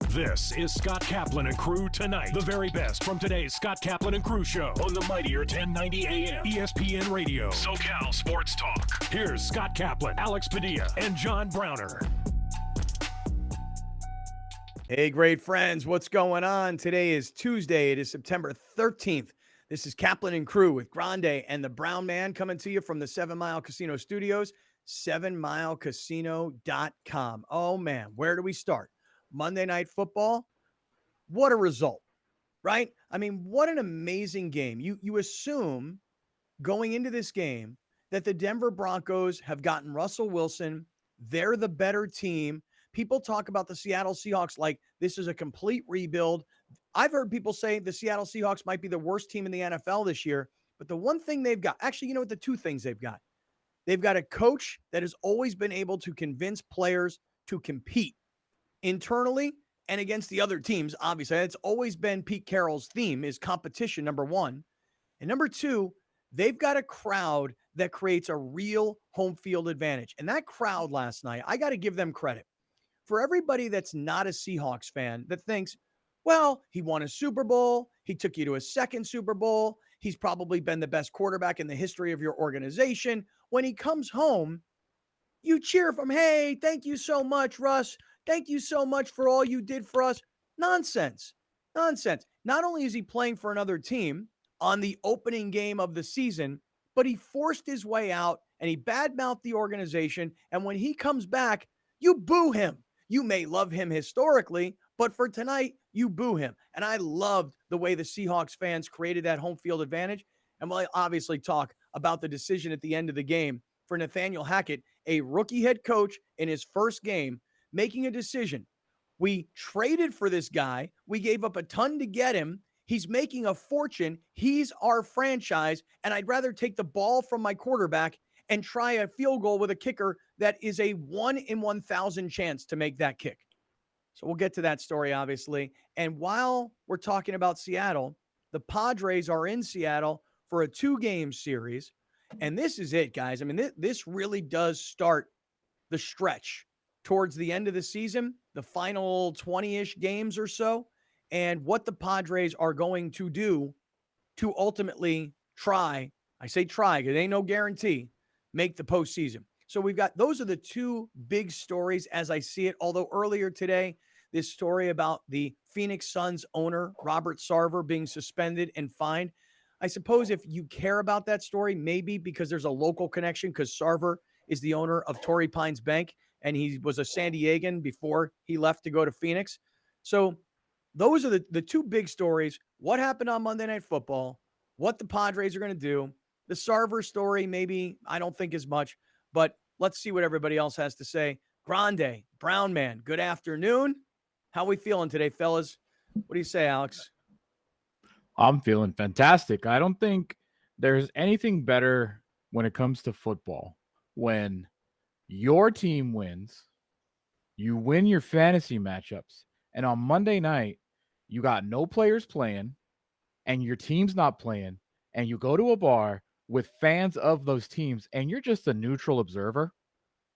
This is Scott Kaplan and Crew Tonight. The very best from today's Scott Kaplan and Crew show on the mightier 1090 AM ESPN Radio. SoCal Sports Talk. Here's Scott Kaplan, Alex Padilla, and John Browner. Hey, great friends. What's going on? Today is Tuesday. It is September 13th. This is Kaplan and Crew with Grande and the Brown Man coming to you from the 7 Mile Casino Studios, 7milecasino.com. Oh, man, where do we start? Monday Night Football. What a result, right? I mean, what an amazing game. You assume going into this game that the Denver Broncos have gotten Russell Wilson. They're the better team. People talk about the Seattle Seahawks like this is a complete rebuild. I've heard people say the Seattle Seahawks might be the worst team in the NFL this year. But the one thing they've got, actually, you know what, the two things they've got a coach that has always been able to convince players to compete internally and against the other teams. Obviously, it's always been Pete Carroll's theme is competition, number one. And number two, they've got a crowd that creates a real home field advantage. And that crowd last night, I got to give them credit. For everybody that's not a Seahawks fan that thinks, well, he won a Super Bowl, he took you to a second Super Bowl, he's probably been the best quarterback in the history of your organization. When he comes home, you cheer for him. Hey, thank you so much, Russ. Thank you so much for all you did for us. Nonsense. Nonsense. Not only is he playing for another team on the opening game of the season, but he forced his way out and he badmouthed the organization. And when he comes back, you boo him. You may love him historically, but for tonight, you boo him. And I loved the way the Seahawks fans created that home field advantage. And we'll obviously talk about the decision at the end of the game for Nathaniel Hackett, a rookie head coach in his first game, making a decision. We traded for this guy. We gave up a ton to get him. He's making a fortune. He's our franchise. And I'd rather take the ball from my quarterback and try a field goal with a kicker that is a 1 in 1,000 chance to make that kick. So we'll get to that story, obviously. And while we're talking about Seattle, the Padres are in Seattle for a 2-game series. And this is it, guys. I mean, this really does start the stretch towards the end of the season, the final 20-ish games or so, and what the Padres are going to do to ultimately try, I say try because it ain't no guarantee, make the postseason. So we've got, those are the two big stories as I see it. Although earlier today, this story about the Phoenix Suns owner, Robert Sarver, being suspended and fined. I suppose if you care about that story, maybe because there's a local connection, because Sarver is the owner of Torrey Pines Bank, and he was a San Diegan before he left to go to Phoenix. So those are the two big stories. What happened on Monday Night Football, what the Padres are going to do. The Sarver story, maybe, I don't think as much, but let's see what everybody else has to say. Grande, Brown Man, good afternoon. How we feeling today, fellas? What do you say, Alex? I'm feeling fantastic. I don't think there's anything better when it comes to football. When your team wins, you win your fantasy matchups, and on Monday night, you got no players playing, and your team's not playing, and you go to a bar with fans of those teams, and you're just a neutral observer.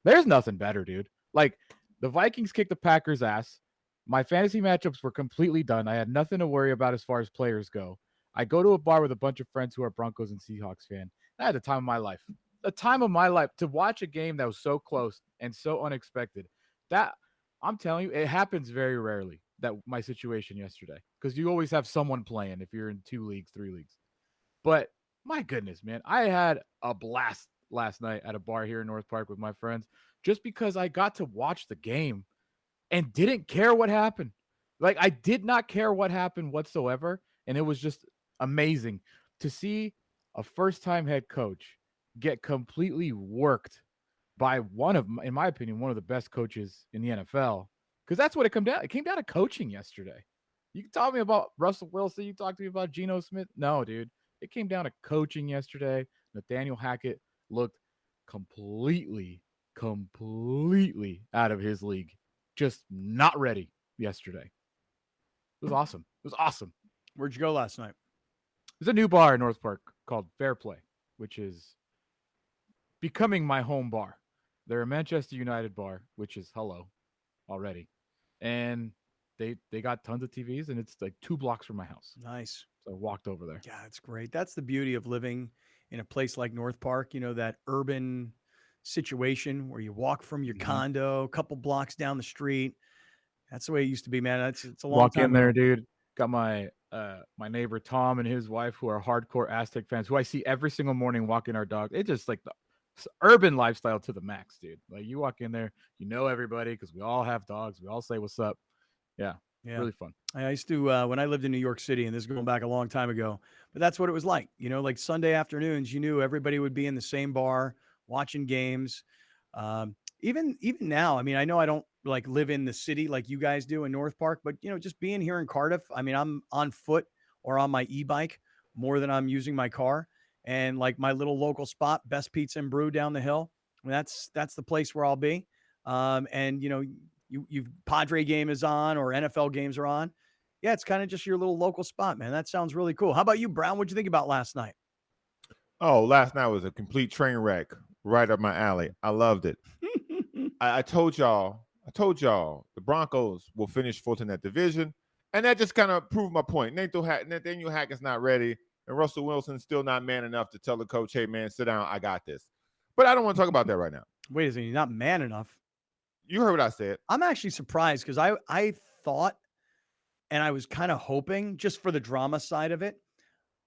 There's nothing better, dude. Like, the Vikings kicked the Packers' ass. My fantasy matchups were completely done. I had nothing to worry about as far as players go. I go to a bar with a bunch of friends who are Broncos and Seahawks fan. I had the time of my life. The time of my life to watch a game that was so close and so unexpected. That, I'm telling you, it happens very rarely, that my situation yesterday, because you always have someone playing if you're in 2 leagues, 3 leagues. But my goodness, man, I had a blast last night at a bar here in North Park with my friends just because I got to watch the game and didn't care what happened. Like, I did not care what happened whatsoever. And it was just amazing to see a first-time head coach get completely worked by in my opinion, one of the best coaches in the NFL. Because that's what it came down. It came down to coaching yesterday. You can talk to me about Russell Wilson. You talk to me about Geno Smith. No, dude. It came down to coaching yesterday. Nathaniel Hackett looked completely out of his league. Just not ready yesterday. It was awesome. It was awesome. Where'd you go last night? There's a new bar in North Park called Fair Play, which is becoming my home bar. They're a Manchester United bar, which is hello already. And they got tons of TVs, and it's like 2 blocks from my house. Nice. So I walked over there. Yeah, it's great. That's the beauty of living in a place like North Park, that urban situation where you walk from your Mhm. condo a couple blocks down the street. That's the way it used to be, man. It's a long Walk time in there, ago. dude. Got my neighbor Tom and his wife, who are hardcore Aztec fans, who I see every single morning walking our dog. It's just like the urban lifestyle to the max, dude. Like you walk in there, you know everybody because we all have dogs. We all say what's up. Yeah, Yeah. really fun. I used to when I lived in New York City, and this is going back a long time ago, but that's what it was like. Like Sunday afternoons, you knew everybody would be in the same bar watching games. Even now, I mean, I know I don't like live in the city like you guys do in North Park, but just being here in Cardiff, I mean, I'm on foot or on my e-bike more than I'm using my car. And like my little local spot, Best Pizza and Brew down the hill, I mean, that's the place where I'll be. And you Padre game is on or NFL games are on. Yeah, it's kind of just your little local spot, man. That sounds really cool. How about you, Brown? What'd you think about last night? Oh, last night was a complete train wreck right up my alley. I loved it. I told y'all, the Broncos will finish fourth in that division, and that just kind of proved my point. Nathaniel Hackett's not ready, and Russell Wilson's still not man enough to tell the coach, "Hey, man, sit down. I got this." But I don't want to talk about that right now. Wait a second, you're not man enough. You heard what I said. I'm actually surprised because I thought, and I was kind of hoping, just for the drama side of it,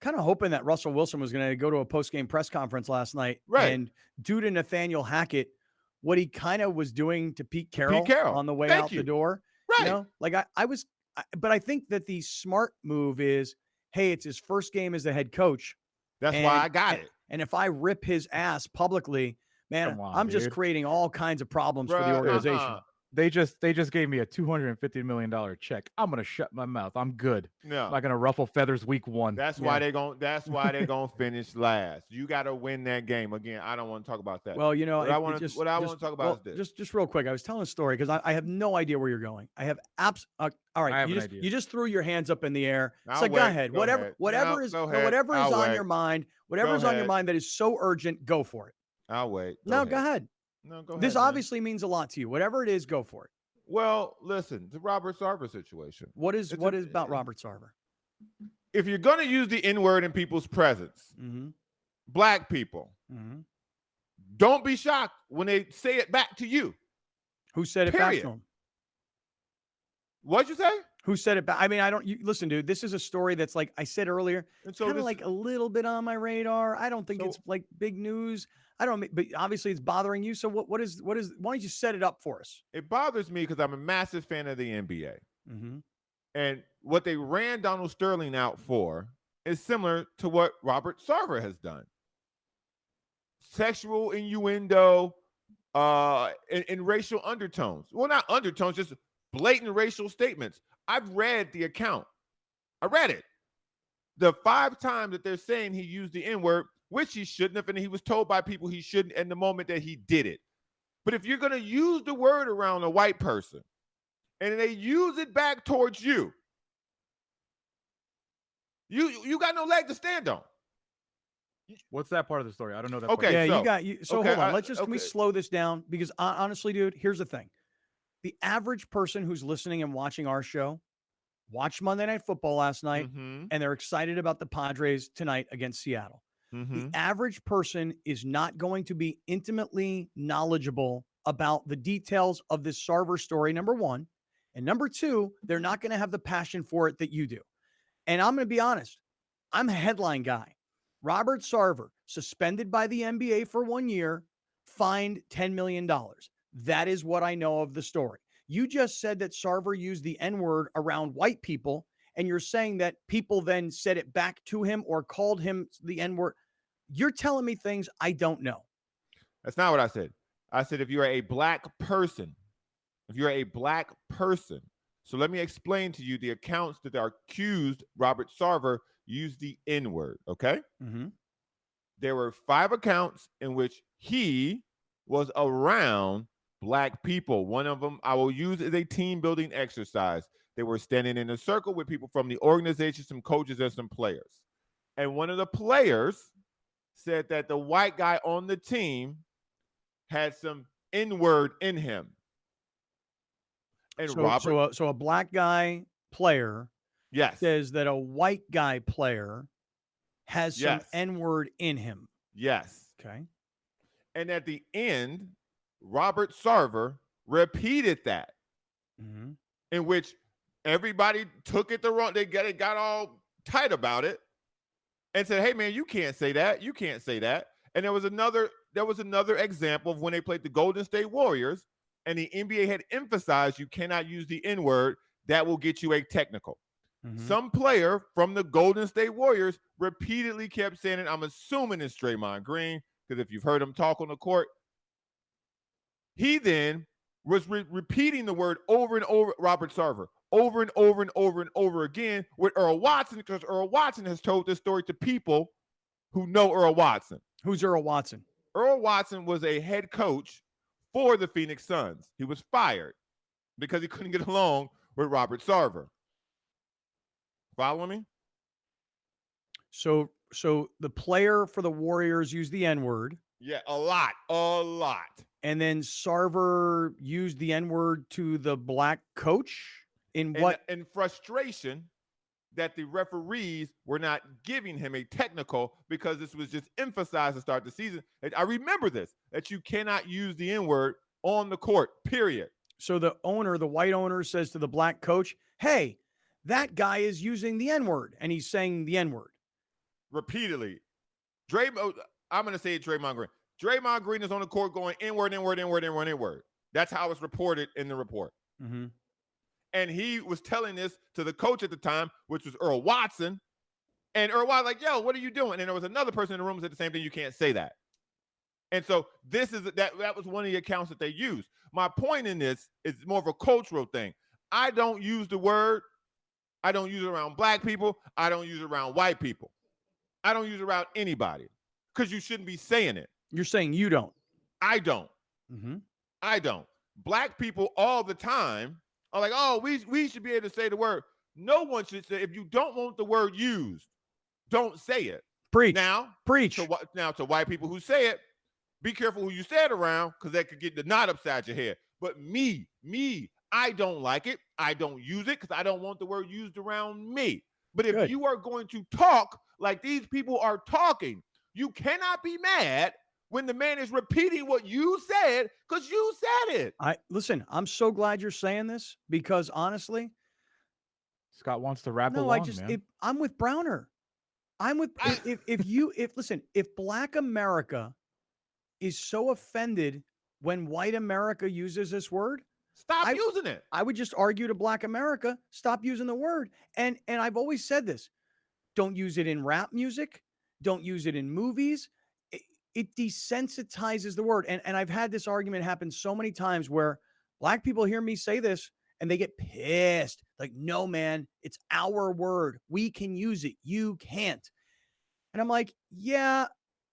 kind of hoping that Russell Wilson was going to go to a post-game press conference last night and do to Nathaniel Hackett what he kind of was doing to Pete Carroll on the way out the door. Right. Like but I think that the smart move is, hey, it's his first game as the head coach. That's why I got it. And if I rip his ass publicly, man, I'm just creating all kinds of problems for the organization. They just gave me a $250 million check. I'm gonna shut my mouth. I'm good. No, I'm not gonna ruffle feathers week 1. That's why they're gonna finish last. You got to win that game again. I don't want to talk about that. Well, what I want to talk about is this. Just real quick. I was telling a story because I have no idea where you're going. I have all right. You just threw your hands up in the air. So go ahead. Whatever is on your mind. Whatever's on your mind that is so urgent, go for it. I'll wait. Go ahead. No, go ahead. This obviously means a lot to you. Whatever it is, go for it. Well, listen, the Robert Sarver situation. What is about Robert Sarver? If you're going to use the N-word in people's presence, black people, don't be shocked when they say it back to you. Who said it back to him? What'd you say? Who said it back? I mean, listen, dude, this is a story that's like I said earlier, so kind of like a little bit on my radar. I don't think it's like big news. I don't, but obviously it's bothering you. So why don't you set it up for us? It bothers me because I'm a massive fan of the NBA. And what they ran Donald Sterling out for is similar to what Robert Sarver has done. Sexual innuendo in racial undertones. Well, not undertones, just blatant racial statements. I've read the account. I read it. The 5 times that they're saying he used the N-word, which he shouldn't have, and he was told by people he shouldn't in the moment that he did it. But if you're going to use the word around a white person and they use it back towards you, you got no leg to stand on. What's that part of the story? I don't know that. Okay, part. Hold on. Can we slow this down? Because honestly, dude, here's the thing. The average person who's listening and watching our show watched Monday Night Football last night, and they're excited about the Padres tonight against Seattle. The average person is not going to be intimately knowledgeable about the details of this Sarver story, number one. And number two, they're not going to have the passion for it that you do. And I'm going to be honest. I'm a headline guy. Robert Sarver, suspended by the NBA for 1 year, fined $10 million. That is what I know of the story. You just said that Sarver used the N-word around white people, and you're saying that people then said it back to him or called him the N-word. You're telling me things I don't know. That's not what I said. I said if you're a black person, so let me explain to you the accounts that are accused Robert Sarver used the N-word, okay? There were 5 accounts in which he was around black people. One of them I will use as a team building exercise. They were standing in a circle with people from the organization, some coaches and some players. And one of the players said that the white guy on the team had some N-word in him. And so a black guy player yes, says that a white guy player has some yes, N-word in him. yes. Okay. And at the end, Robert Sarver repeated that, in which everybody took it the wrong. They got all tight about it and said, "Hey, man, you can't say that. You can't say that." And there was another example of when they played the Golden State Warriors, and the NBA had emphasized you cannot use the N-word. That will get you a technical. Some player from the Golden State Warriors repeatedly kept saying it. I'm assuming it's Draymond Green, because if you've heard him talk on the court, he then was repeating the word over and over, Robert Sarver, over and over and over and over again with Earl Watson, because Earl Watson has told this story to people who know Earl Watson. Who's Earl Watson? Earl Watson was a head coach for the Phoenix Suns. He was fired because he couldn't get along with Robert Sarver. Follow me? So the player for the Warriors used the N-word. Yeah, a lot. And then Sarver used the N-word to the black coach in frustration that the referees were not giving him a technical, because this was just emphasized to start the season. And I remember this, that you cannot use the N-word on the court, period. So the white owner says to the black coach, "Hey, that guy is using the N-word," and he's saying the N-word repeatedly. I'm going to say it, Draymond Green. Draymond Green is on the court going N-word, N-word, N-word, N-word, N-word. That's how it's reported in the report. And he was telling this to the coach at the time, which was Earl Watson. And Earl Watson like, "Yo, what are you doing?" And there was another person in the room who said the same thing. You can't say that. And so that was one of the accounts that they used. My point in this is more of a cultural thing. I don't use the word. I don't use it around black people. I don't use it around white people. I don't use it around anybody, because you shouldn't be saying it. You're saying you don't. I don't. I don't. Black people all the time are like, "Oh, we should be able to say the word." No one should say. If you don't want the word used, don't say it. Preach. Preach. Now to white people who say it, be careful who you say it around, because that could get the knot upside your head. But me, I don't like it. I don't use it because I don't want the word used around me. But if you are going to talk like these people are talking, you cannot be mad when the man is repeating what you said, because you said it. Listen, I'm so glad you're saying this, because honestly, Scott wants to wrap along, man. I'm with Browner. I'm with if Black America is so offended when white America uses this word, stop using it. I would just argue to Black America, stop using the word. And I've always said this: don't use it in rap music, don't use it in movies. It desensitizes the word. And I've had this argument happen so many times where black people hear me say this and they get pissed. Like, "No, man, it's our word. We can use it. You can't." And I'm like, yeah,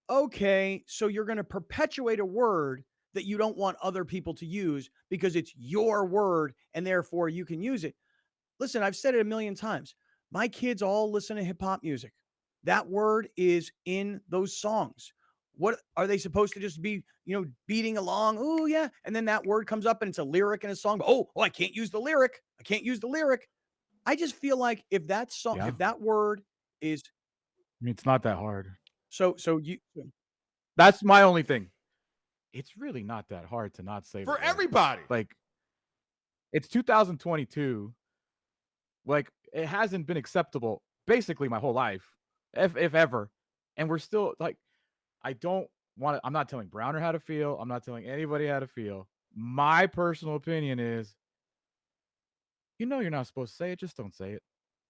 okay. So you're going to perpetuate a word that you don't want other people to use because it's your word and therefore you can use it. Listen, I've said it a million times. My kids all listen to hip hop music. That word is in those songs. What are they supposed to just be, beating along? Oh, yeah. And then that word comes up and it's a lyric in a song. Oh, I can't use the lyric. I can't use the lyric. I just feel like if that song, if that word is. I mean, it's not that hard. That's my only thing. It's really not that hard to not say for everybody. Like, it's 2022. Like, it hasn't been acceptable basically my whole life, if ever. And we're still like, I'm not telling Browner how to feel. I'm not telling anybody how to feel. My personal opinion is, you're not supposed to say it. Just don't say it.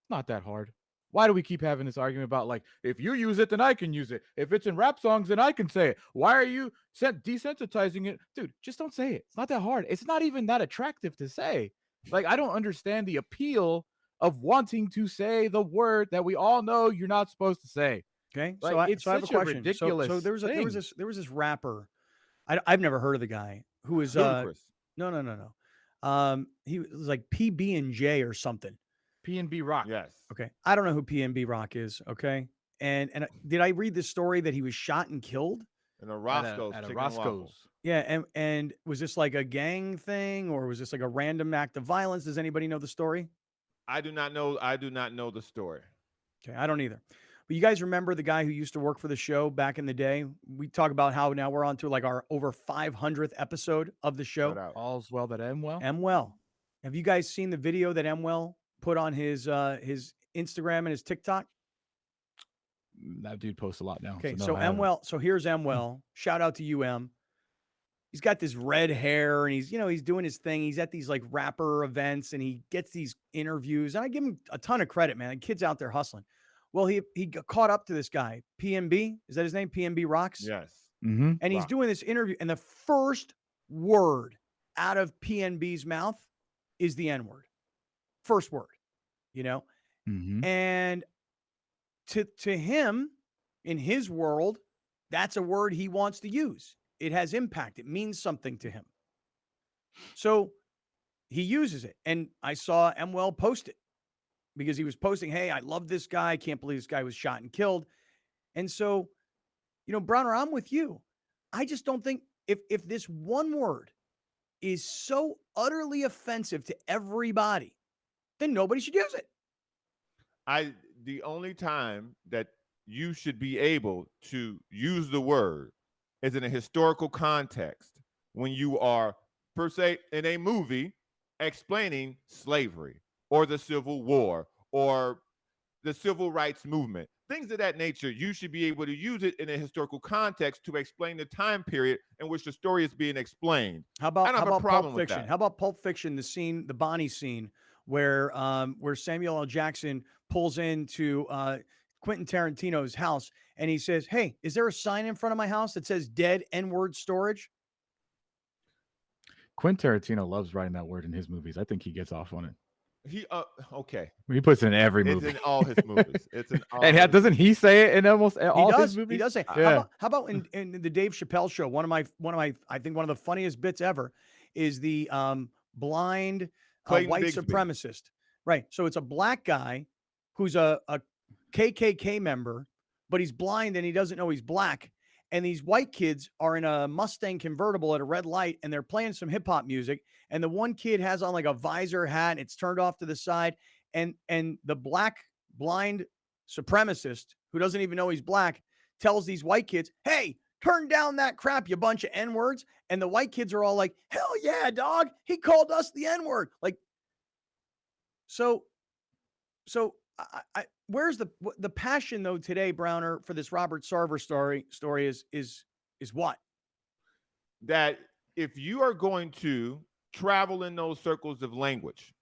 It's not that hard. Why do we keep having this argument about, like, if you use it, then I can use it. If it's in rap songs, then I can say it. Why are you desensitizing it? Dude, just don't say it. It's not that hard. It's not even that attractive to say. Like, I don't understand the appeal of wanting to say the word that we all know you're not supposed to say. Okay, like, so I have a question. Ridiculous so there was this rapper. I've never heard of the guy who is Ludacris. No. He was like PB&J or something. P&B Rock. Yes. Okay, I don't know who PNB Rock is. Okay, and did I read this story that he was shot and killed In a Roscoe's. At a Roscoe's. Yeah, and was this like a gang thing, or was this like a random act of violence? Does anybody know the story? I do not know. I do not know the story. Okay, I don't either. But you guys remember the guy who used to work for the show back in the day? We talk about how now we're on to like our over 500th episode of the show. All's well that end well. Well. Have you guys seen the video that Well put on his Instagram and his TikTok? That dude posts a lot now. Okay, no, so Well, so here's Well. Shout out to you, M. He's got this red hair and he's doing his thing. He's at these like rapper events and he gets these interviews. And I give him a ton of credit, man. The kid's out there hustling. Well, he got caught up to this guy, PNB. Is that his name? PNB Rocks? Yes. Mm-hmm. And he's doing this interview. And the first word out of PNB's mouth is the N-word. First word, Mm-hmm. And to him, in his world, that's a word he wants to use. It has impact. It means something to him. So he uses it. And I saw Well post it because he was posting, hey, I love this guy. I can't believe this guy was shot and killed. And so, Browner, I'm with you. I just don't think if this one word is so utterly offensive to everybody, then nobody should use it. The only time that you should be able to use the word is in a historical context when you are, per se, in a movie explaining slavery or the Civil War or the Civil Rights Movement. Things of that nature, you should be able to use it in a historical context to explain the time period in which the story is being explained. How about Pulp Fiction? How about Pulp Fiction, the Bonnie scene where Samuel L. Jackson pulls into Quentin Tarantino's house and he says, hey, is there a sign in front of my house that says dead N-word storage? Quentin Tarantino loves writing that word in his movies. I think he gets off on it. Okay. He puts it in every movie. It's in all his movies. And doesn't he say it in almost all his movies? He does say. Yeah. How about in the Dave Chappelle show? One of my I think one of the funniest bits ever is the blind white Bigsby. supremacist. Right. So it's a black guy who's a KKK member, but he's blind and he doesn't know he's black. And these white kids are in a Mustang convertible at a red light and they're playing some hip hop music. And the one kid has on like a visor hat and it's turned off to the side. And the black blind supremacist who doesn't even know he's black tells these white kids, hey, turn down that crap, you bunch of N-words. And the white kids are all like, hell yeah, dog. He called us the N-word. Like, so I where's the passion though today, Browner, for this Robert Sarver story is what? That if you are going to travel in those circles of language,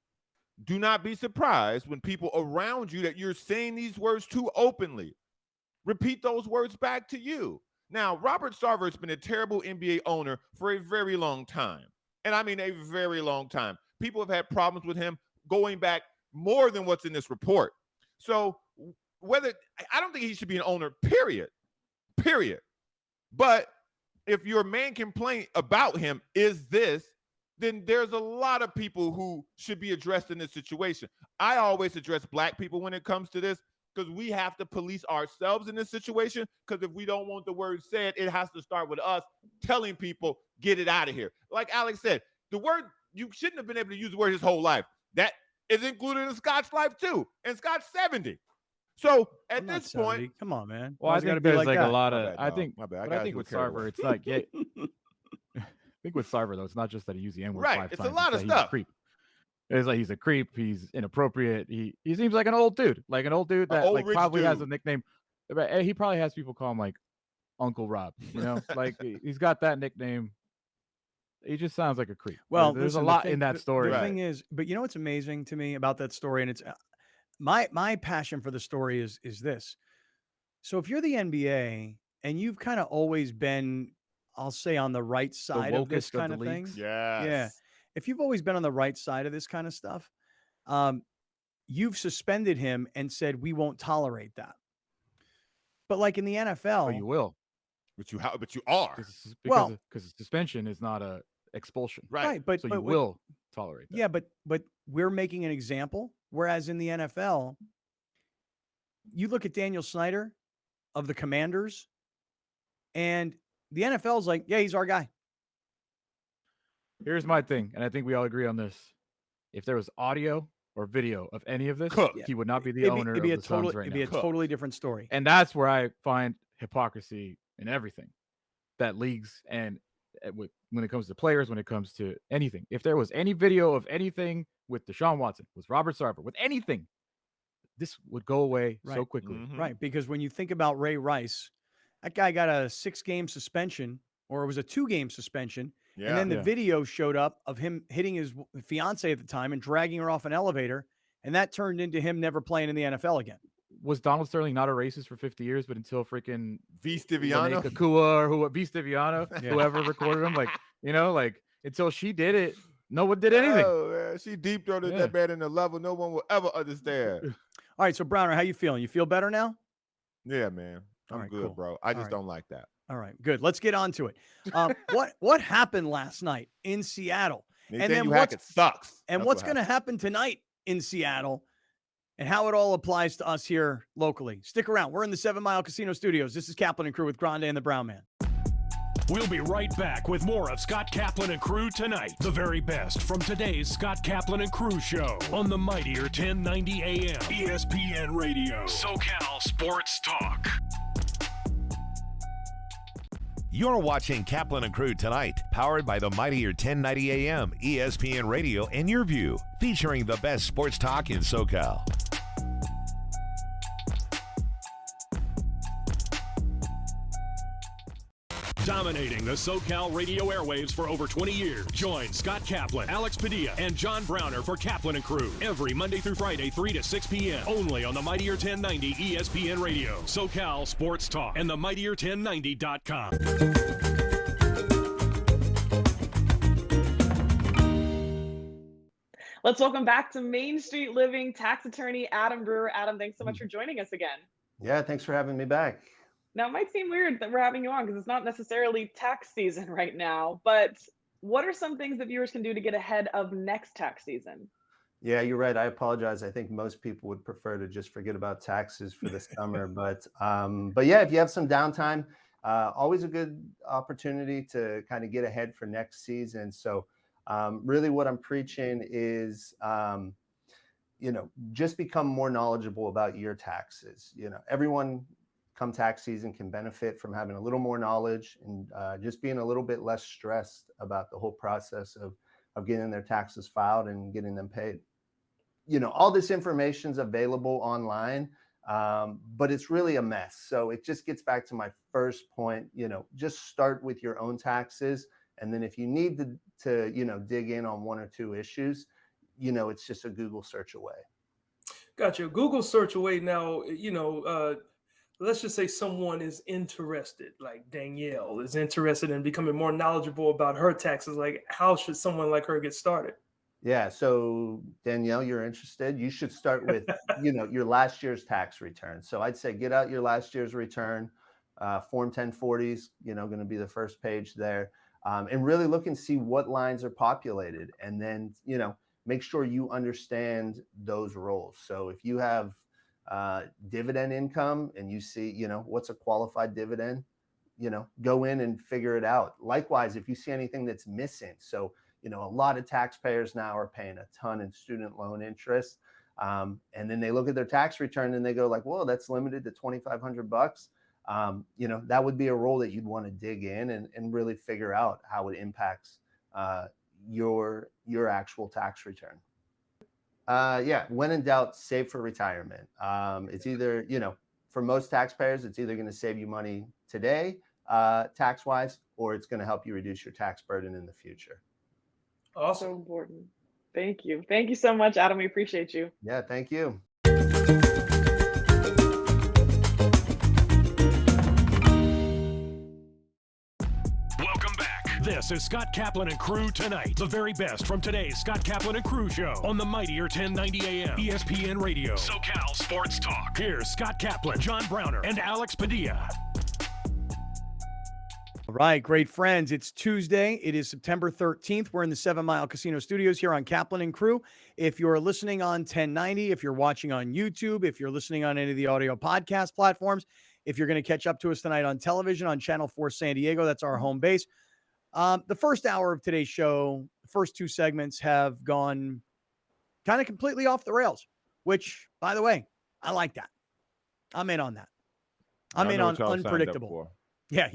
do not be surprised when people around you that you're saying these words too openly repeat those words back to you. Now, Robert Sarver has been a terrible NBA owner for a very long time. And I mean a very long time. People have had problems with him going back more than what's in this report. So I don't think he should be an owner, period. But if your main complaint about him is this, then there's a lot of people who should be addressed in this situation. I always address black people when it comes to this because we have to police ourselves in this situation, because if we don't want the word said, it has to start with us telling people, get it out of here. Like Alex said, the word, you shouldn't have been able to use the word his whole life. That is included in Scott's life too, and Scott's 70. So at this point, come on, man. Well, I think there's like a lot of. I think with Sarver, it's like I think with Sarver though, it's not just that he used the N-word 5 times. It's a lot of stuff. stuff. He's a creep. It's like he's a creep. He's inappropriate. He seems like an old dude, that like probably has a nickname. He probably has people call him like Uncle Rob. Like he's got that nickname. He just sounds like a creep. Well, there's a lot in that story. The thing is, but you know what's amazing to me about that story, and it's my passion for the story is this. So if you're the NBA and you've kind of always been, I'll say, on the right side of this kind of thing. Yes. Yeah. If you've always been on the right side of this kind of stuff, you've suspended him and said, we won't tolerate that. But like in the NFL. But you will. But you are. Because suspension is not a expulsion. Right. But you will tolerate that. Yeah, but we're making an example. Whereas in the NFL, you look at Daniel Snyder of the Commanders, and the NFL is like, yeah, he's our guy. Here's my thing, and I think we all agree on this. If there was audio or video of any of this, Cooked. he would not be the owner of the Suns right It'd now. be a totally different story. And that's where I find hypocrisy in everything that leagues and when it comes to players, when it comes to anything. If there was any video of anything with Deshaun Watson, with Robert Sarver, with anything, this would go away so quickly. Right, because when you think about Ray Rice, that guy got a 6-game suspension, or it was a 2-game suspension. Yeah. And then the video showed up of him hitting his fiance at the time and dragging her off an elevator. And that turned into him never playing in the NFL again. Was Donald Sterling not a racist for 50 years, but until freaking V. Stiviano, Kakua or V. Stiviano, whoever recorded him, until she did it, no one did anything. Oh, man. She deep throated that man in a level no one will ever understand. All right, so Browner, how you feeling? You feel better now? Yeah, man. I'm good, cool. Bro. I just don't like that. All right, good. Let's get on to it. What happened last night in Seattle? And then it sucks. And what's going to happen tonight in Seattle, and how it all applies to us here locally? Stick around. We're in the 7 Mile Casino Studios. This is Kaplan and Crew with Grande and the Brown Man. We'll be right back with more of Scott Kaplan and Crew tonight. The very best from today's Scott Kaplan and Crew show on the mightier 1090 AM ESPN Radio. SoCal Sports Talk. You're watching Kaplan and Crew tonight, powered by the mightier 1090 AM ESPN Radio and Your View, featuring the best sports talk in SoCal. Dominating the SoCal radio airwaves for over 20 years. Join Scott Kaplan, Alex Padilla, and John Browner for Kaplan and Crew every Monday through Friday, 3 to 6 p.m. only on the mightier 1090 ESPN Radio, SoCal Sports Talk, and the mightier1090.com. Let's welcome back to Main Street Living tax attorney Adam Brewer. Adam, thanks so much for joining us again. Yeah, thanks for having me back. Now, it might seem weird that we're having you on because it's not necessarily tax season right now, but what are some things that viewers can do to get ahead of next tax season? Yeah, you're right. I apologize. I think most people would prefer to just forget about taxes for the summer, but yeah, if you have some downtime, always a good opportunity to kind of get ahead for next season. So really what I'm preaching is, just become more knowledgeable about your taxes. Everyone come tax season can benefit from having a little more knowledge and just being a little bit less stressed about the whole process of getting their taxes filed and getting them paid. All this information is available online, but it's really a mess. So it just gets back to my first point, just start with your own taxes. And then if you need to dig in on one or two issues, it's just a Google search away. Gotcha. Google search away. Now, let's just say someone is interested, like Danielle is interested in becoming more knowledgeable about her taxes. Like, how should someone like her get started? Yeah. So Danielle, you're interested. You should start with, your last year's tax return. So I'd say get out your last year's return. Form 1040 is, going to be the first page there. And really look and see what lines are populated. And then, make sure you understand those roles. So if you have dividend income and you see, what's a qualified dividend, go in and figure it out. Likewise, if you see anything that's missing. So, a lot of taxpayers now are paying a ton in student loan interest. And then they look at their tax return and they go like, well, that's limited to $2,500. That would be a role that you'd want to dig in and really figure out how it impacts your actual tax return. When in doubt, save for retirement. It's either, for most taxpayers, it's either going to save you money today, tax-wise, or it's going to help you reduce your tax burden in the future. Awesome. So important. Thank you. Thank you so much, Adam. We appreciate you. Yeah, thank you. Welcome back. This is Scott Kaplan and Crew tonight. The very best from today's Scott Kaplan and Crew show on the mightier 1090 AM ESPN Radio, SoCal Sports Talk. Here's Scott Kaplan, John Browner, and Alex Padilla. All right, great friends. It's Tuesday. It is September 13th. We're in the 7 Mile Casino Studios here on Kaplan and Crew. If you're listening on 1090, if you're watching on YouTube, if you're listening on any of the audio podcast platforms, if you're going to catch up to us tonight on television on Channel 4 San Diego, that's our home base. The first hour of today's show, the first two segments have gone kind of completely off the rails, which, by the way, I like that. I'm in on that. I'm in on unpredictable. Yeah,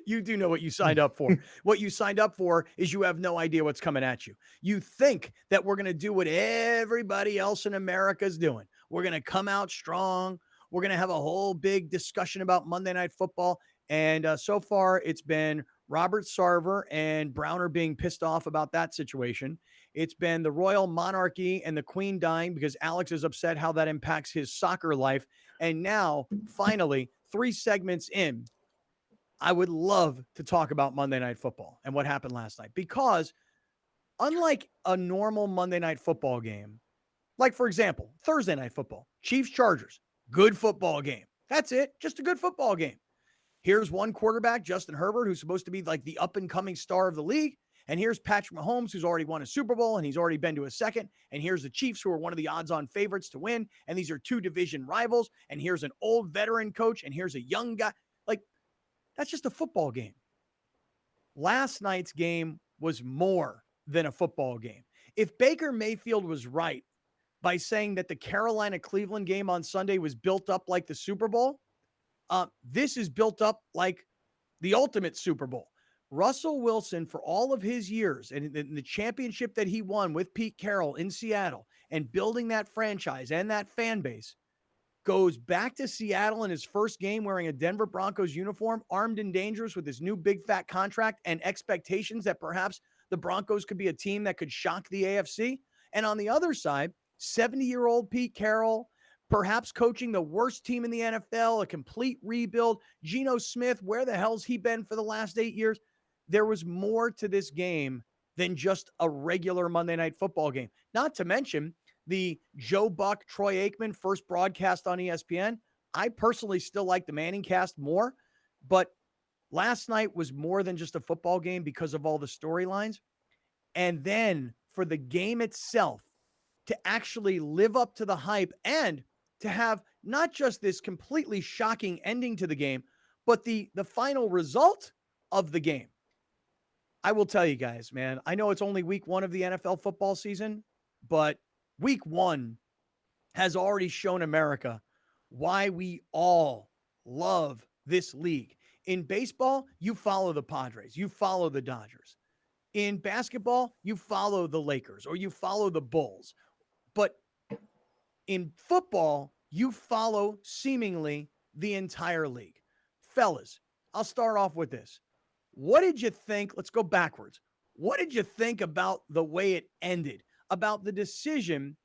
you do know what you signed up for. What you signed up for is you have no idea what's coming at you. You think that we're going to do what everybody else in America is doing. We're going to come out strong. We're going to have a whole big discussion about Monday Night Football. And so far, it's been Robert Sarver and Browner being pissed off about that situation. It's been the royal monarchy and the queen dying because Alex is upset how that impacts his soccer life. And now, finally, 3 segments in, I would love to talk about Monday Night Football and what happened last night, because unlike a normal Monday Night Football game, like, for example, Thursday Night Football, Chiefs-Chargers, good football game. That's it. Just a good football game. Here's one quarterback, Justin Herbert, who's supposed to be like the up-and-coming star of the league. And here's Patrick Mahomes, who's already won a Super Bowl, and he's already been to a second. And here's the Chiefs, who are one of the odds-on favorites to win. And these are 2 division rivals. And here's an old veteran coach, and here's a young guy. Like, that's just a football game. Last night's game was more than a football game. If Baker Mayfield was right by saying that the Carolina-Cleveland game on Sunday was built up like the Super Bowl, this is built up like the ultimate Super Bowl. Russell Wilson, for all of his years and the championship that he won with Pete Carroll in Seattle and building that franchise and that fan base, goes back to Seattle in his first game wearing a Denver Broncos uniform, armed and dangerous with his new big fat contract and expectations that perhaps the Broncos could be a team that could shock the AFC. And on the other side, 70-year-old Pete Carroll, perhaps coaching the worst team in the NFL, a complete rebuild. Geno Smith, where the hell's he been for the last 8 years? There was more to this game than just a regular Monday Night Football game. Not to mention the Joe Buck, Troy Aikman first broadcast on ESPN. I personally still like the Manning cast more, but last night was more than just a football game because of all the storylines. And then for the game itself to actually live up to the hype and to have not just this completely shocking ending to the game, but the final result of the game. I will tell you guys, man, I know it's only week 1 of the NFL football season, but week 1 has already shown America why we all love this league. In baseball, you follow the Padres, you follow the Dodgers. In basketball, you follow the Lakers or you follow the Bulls. But in football, you follow seemingly the entire league. Fellas, I'll start off with this. What did you think? Let's go backwards. What did you think about the way it ended? About the decision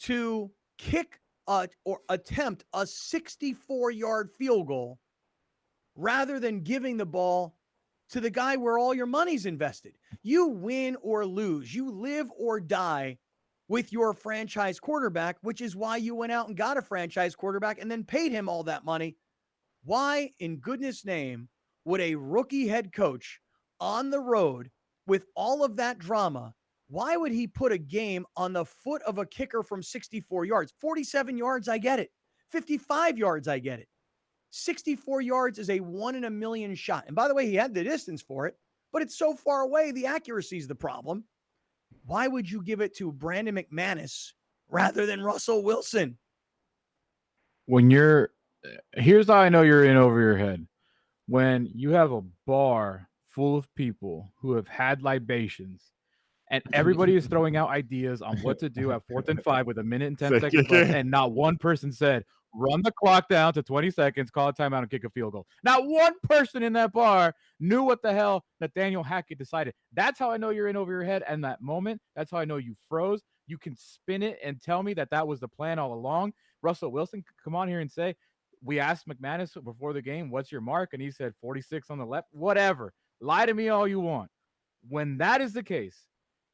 to kick or attempt a 64-yard field goal rather than giving the ball to the guy where all your money's invested? You win or lose. You live or die with your franchise quarterback, which is why you went out and got a franchise quarterback and then paid him all that money. Why, in goodness name, would a rookie head coach on the road with all of that drama, why would he put a game on the foot of a kicker from 64 yards? 47 yards, I get it. 55 yards, I get it. 64 yards is a 1 in a million shot. And by the way, he had the distance for it, but it's so far away, the accuracy is the problem. Why would you give it to Brandon McManus rather than Russell Wilson? Here's how I know you're in over your head. When you have a bar full of people who have had libations and everybody is throwing out ideas on what to do at 4th and 5 with 1 minute and 10 seconds left, and not one person said, run the clock down to 20 seconds, call a timeout, and kick a field goal. Not one person in that bar knew what the hell Nathaniel Hackett decided. That's how I know you're in over your head. And that moment, that's how I know you froze. You can spin it and tell me that was the plan all along. Russell Wilson could come on here and say, we asked McManus before the game, what's your mark? And he said 46 on the left. Whatever. Lie to me all you want. When that is the case,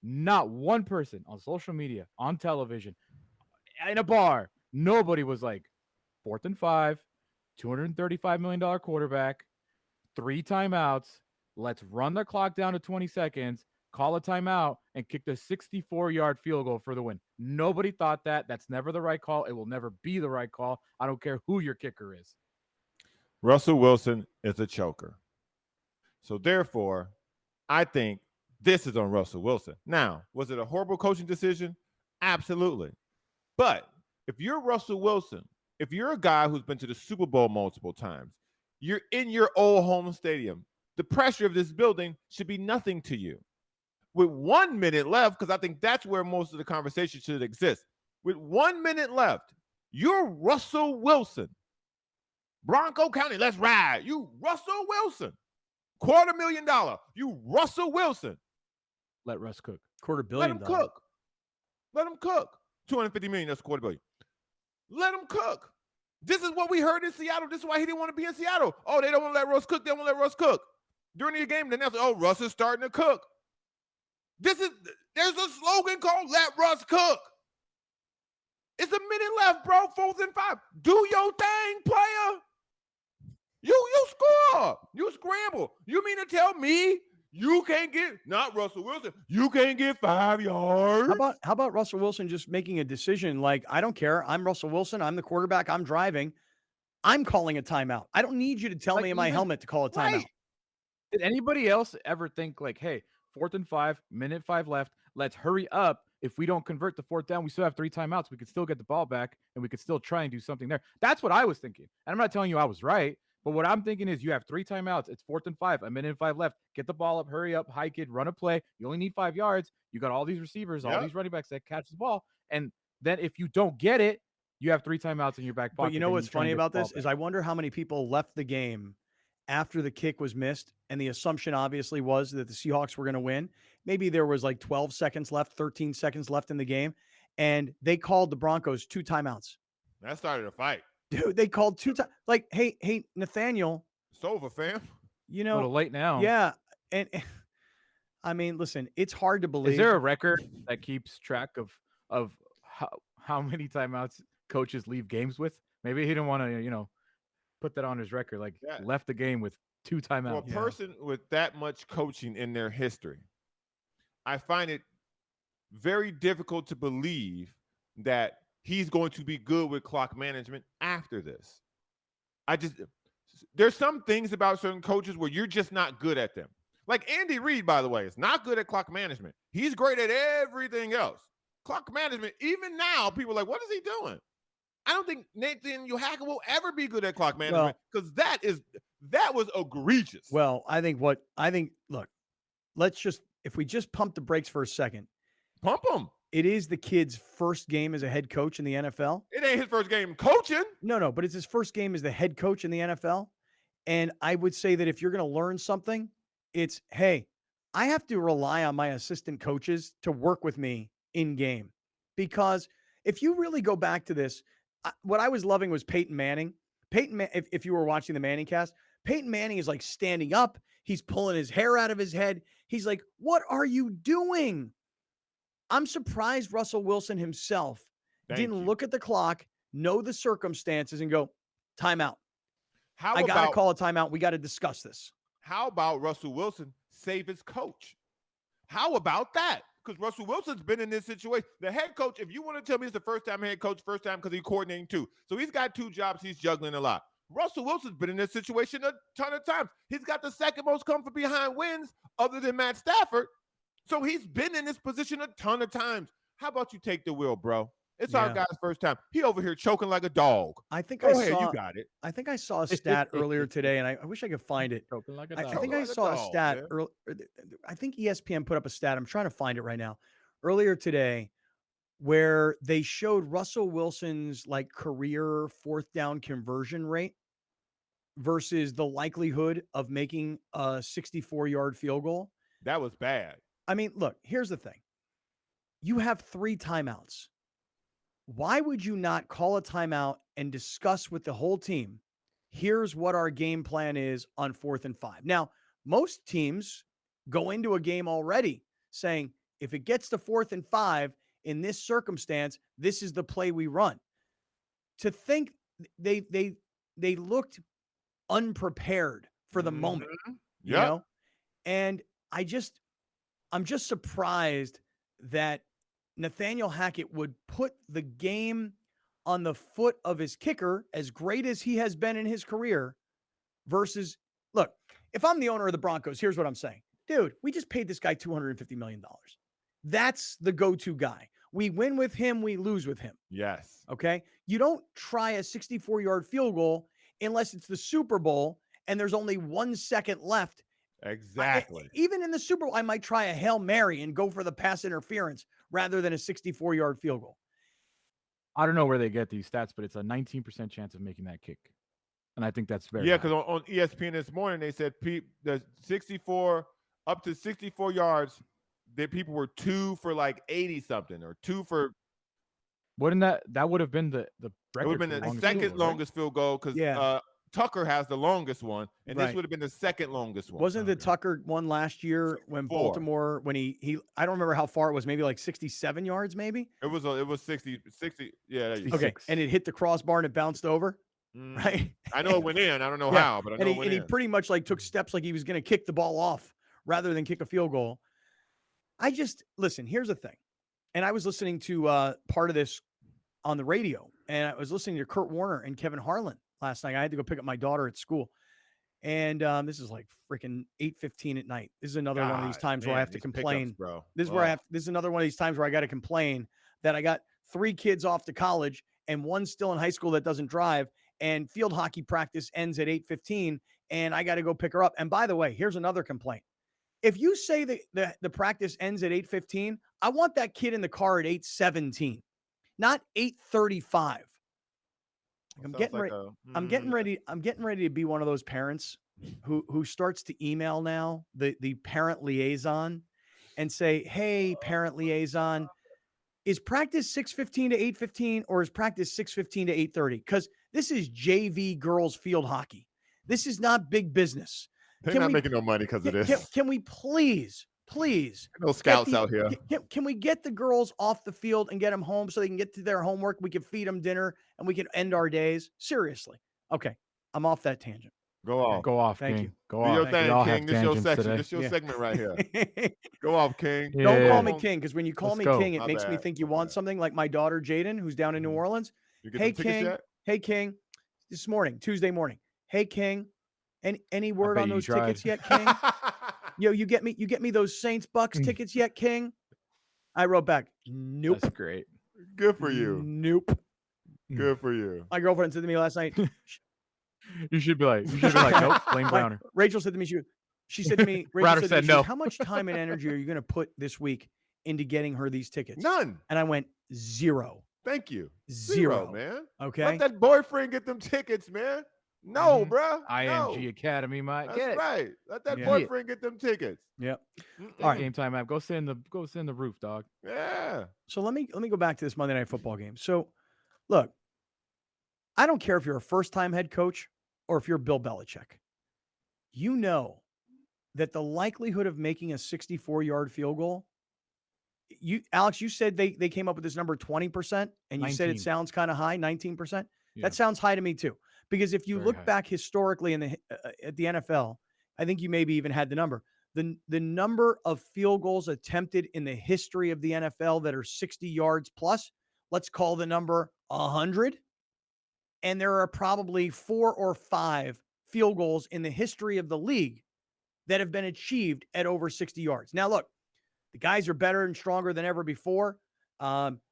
not one person on social media, on television, in a bar, nobody was like, 4th and 5, $235 million quarterback, 3 timeouts. Let's run the clock down to 20 seconds, call a timeout, and kick the 64-yard field goal for the win. Nobody thought that. That's never the right call. It will never be the right call. I don't care who your kicker is. Russell Wilson is a choker. So therefore, I think this is on Russell Wilson. Now, was it a horrible coaching decision? Absolutely. But if you're Russell Wilson, if you're a guy who's been to the Super Bowl multiple times, you're in your old home stadium, the pressure of this building should be nothing to you. With 1 minute left, because I think that's where most of the conversation should exist. With 1 minute left, you're Russell Wilson. Bronco County, let's ride. You Russell Wilson. $250,000. You Russell Wilson. Let Russ cook. $250 million. Let him cook. Let him cook. $250 million, that's $250 million. Let him cook. This is what we heard in Seattle. This is why he didn't want to be in Seattle. Oh, they don't want to let Russ cook. They don't want to let Russ cook. During the game, then they'll say, oh, Russ is starting to cook. There's a slogan called Let Russ Cook. It's a minute left, bro. 4th and 5. Do your thing, player. You score. You scramble. You mean to tell me you can't get, not Russell Wilson, you can't get 5 yards? How about Russell Wilson just making a decision like, I don't care. I'm Russell Wilson. I'm the quarterback. I'm driving. I'm calling a timeout. I don't need you to tell me in my helmet to call a timeout. Right. Did anybody else ever think like, hey, 4th and 5, minute 5 left, let's hurry up. If we don't convert the 4th down, we still have 3 timeouts. We could still get the ball back and we could still try and do something there. That's what I was thinking. And I'm not telling you I was right, but what I'm thinking is you have 3 timeouts. It's 4th and 5, a minute and 5 left. Get the ball up, hurry up, hike it, run a play. You only need 5 yards. You got all these receivers, all these running backs that catch the ball. And then if you don't get it, you have 3 timeouts in your back pocket. But you know what's funny about this is I wonder how many people left the game after the kick was missed, and the assumption obviously was that the Seahawks were going to win. Maybe there was like 12 seconds left, 13 seconds left in the game, and they called the Broncos 2 timeouts. That started a fight. Dude, they called 2 times. Like, hey, Nathaniel. It's over, fam. You know, a little late now. Yeah, and I mean, listen, it's hard to believe. Is there a record that keeps track of how many timeouts coaches leave games with? Maybe he didn't want to, put that on his record, like left the game with 2 timeouts. For a person with that much coaching in their history, I find it very difficult to believe that he's going to be good with clock management after this. There's some things about certain coaches where you're just not good at them. Like Andy Reid, by the way, is not good at clock management. He's great at everything else. Clock management, even now, people are like, what is he doing? I don't think Nathaniel Hackett will ever be good at clock management because that was egregious. Well, look, if we just pump the brakes for a second. Pump them. It is the kid's first game as a head coach in the NFL. It ain't his first game coaching. No, but it's his first game as the head coach in the NFL. And I would say that if you're going to learn something, it's, hey, I have to rely on my assistant coaches to work with me in game. Because if you really go back to this, what I was loving was Peyton Manning. If you were watching the Manning cast, Peyton Manning is like standing up. He's pulling his hair out of his head. He's like, what are you doing? I'm surprised Russell Wilson himself didn't look at the clock, know the circumstances, and go, timeout. I got to call a timeout. We got to discuss this. How about Russell Wilson save his coach? How about that? Because Russell Wilson's been in this situation. The head coach, if you want to tell me it's the first time head coach, first time because he's coordinating 2. So he's got 2 jobs. He's juggling a lot. Russell Wilson's been in this situation a ton of times. He's got the second most come from behind wins other than Matt Stafford. So he's been in this position a ton of times. How about you take the wheel, bro? It's our guy's first time. He over here choking like a dog. You got it. I think I saw a stat earlier today, and I wish I could find it. Choking like a dog. I think I saw a stat earlier. I think ESPN put up a stat. I'm trying to find it right now. Earlier today, where they showed Russell Wilson's like career 4th down conversion rate versus the likelihood of making a 64-yard field goal. That was bad. I mean, look, here's the thing. You have 3 timeouts. Why would you not call a timeout and discuss with the whole team, here's what our game plan is on 4th and 5? Now, most teams go into a game already saying, if it gets to 4th and 5 in this circumstance, this is the play we run. To think they looked unprepared for the moment, you know? And I'm just surprised that Nathaniel Hackett would put the game on the foot of his kicker, as great as he has been in his career, versus, look, if I'm the owner of the Broncos, here's what I'm saying. dude, we just paid this guy $250 million. That's the go-to guy. We win with him, we lose with him. Yes. Okay. You don't try a 64-yard field goal unless it's the Super Bowl and there's only 1 second left. Exactly. Even in the Super Bowl, I might try a Hail Mary and go for the pass interference rather than a 64-yard field goal. I don't know where they get these stats, but it's a 19% chance of making that kick. And I think that's very Yeah, high. because on ESPN this morning, they said the 64, up to 64 yards, that people were 2 for like 80 something or 2 for. Wouldn't that would have been the record? It would have been the second longest field goal because Tucker has the longest one, and this would have been the second longest one. Wasn't the Tucker one last year when Baltimore, when he I don't remember how far it was, maybe like 67 yards, maybe? It was 60, yeah. Okay, and it hit the crossbar and it bounced over, right? I know it went in. I don't know how, but I know it went in. He pretty much like took steps like he was going to kick the ball off rather than kick a field goal. Listen, here's the thing. And I was listening to part of this on the radio, and I was listening to Kurt Warner and Kevin Harlan last night. I had to go pick up my daughter at school. And this is like freaking 8:15 at night. This is another one of these times where I have to complain. Bro. This is another one of these times where I got to complain that I got 3 kids off to college and one still in high school that doesn't drive, and field hockey practice ends at 8:15 and I got to go pick her up. And by the way, here's another complaint. If you say that the practice ends at 8:15, I want that kid in the car at 8:17, not 8:35. I'm getting ready to be one of those parents who starts to email now the parent liaison and say, "Hey, parent liaison, is practice 6:15 to 8:15 or is practice 6:15 to 8:30? Because this is JV girls field hockey. This is not big business. They're not making no money because of this. Can we please no scouts out here. Can we get the girls off the field and get them home so they can get to their homework? We can feed them dinner and we can end our days. Seriously. Okay. I'm off that tangent. Go off. Go off, Thank King. you. Go Do off. your thing, King. This your section. Today. This your segment right here. Go off, King. Don't call me King, because when you call Let's me go. King, it My makes me bad. think you want something, like my daughter Jaden, who's down in New Orleans. You get Hey, them tickets King. yet? Hey, King. This morning, Tuesday morning. Hey, King. Any word bet on you those tried. tickets yet, King? Yo, you get me those Saints Bucks tickets yet, King? I wrote back, nope. That's great. Good for you. Nope. Good for you. My girlfriend said to me last night, You should be like, nope, Blaine Browner. Rachel said to me, she said to me, Browner Rachel said to me, no. how much time and energy are you going to put this week into getting her these tickets? None. And I went, 0. Thank you. 0, man. Okay. Let that boyfriend get them tickets, man. No, bruh. IMG No. Academy, That's get it. right. Let that Yeah. boyfriend get them tickets. Yep. All right, Game Time app. Go sit in the roof, dog. Yeah. So let me go back to this Monday Night Football game. So, look, I don't care if you're a first-time head coach or if you're Bill Belichick. You know that the likelihood of making a 64-yard field goal, Alex, you said they came up with this number 20%, and you said it 19. sounds kind of high, 19%. Yeah. That sounds high to me too. Because if you Very look high. back historically in at the NFL, I think you maybe even had the number. The number of field goals attempted in the history of the NFL that are 60 yards plus, let's call the number 100. And there are probably 4 or 5 field goals in the history of the league that have been achieved at over 60 yards. Now, look, the guys are better and stronger than ever before.